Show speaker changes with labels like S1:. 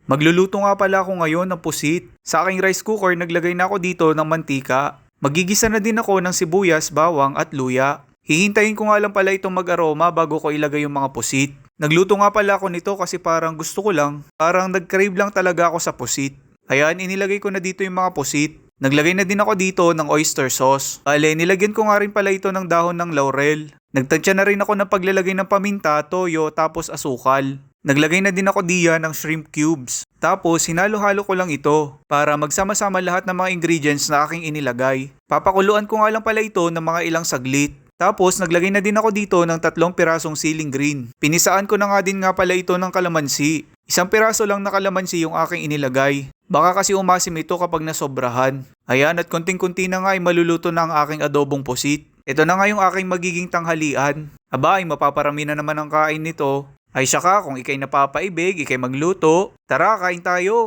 S1: Magluluto nga pala ako ngayon ng pusit. Sa aking rice cooker, naglagay na ako dito ng mantika. Magigisa na din ako ng sibuyas, bawang at luya. Hihintayin ko nga lang pala itong mag-aroma bago ko ilagay yung mga pusit. Nagluto nga pala ako nito kasi parang gusto ko lang. Parang nag-crave lang talaga ako sa pusit. Ayan, inilagay ko na dito yung mga pusit. Naglagay na din ako dito ng oyster sauce. Bale, nilagyan ko nga rin pala ito ng dahon ng laurel. Nagtansya na rin ako ng paglalagay ng paminta, toyo, tapos asukal. Naglagay na din ako diyan ng shrimp cubes. Tapos hinalo-halo ko lang ito para magsama-sama lahat ng mga ingredients na aking inilagay. Papakuluan ko nga lang pala ito ng mga ilang saglit. Tapos naglagay na din ako dito ng 3 pirasong siling green. Pinisaan ko na nga din nga pala ito ng kalamansi. 1 piraso lang na kalamansi yung aking inilagay. Baka kasi umasim ito kapag nasobrahan. Ayan, at konting-kunti na nga ay maluluto na ang aking adobong pusit. Ito na nga yung aking magiging tanghalian. Aba, ay mapaparami na naman ang kain nito. Ay saka, kung ikay napapaibig, ikay magluto, tara kain tayo.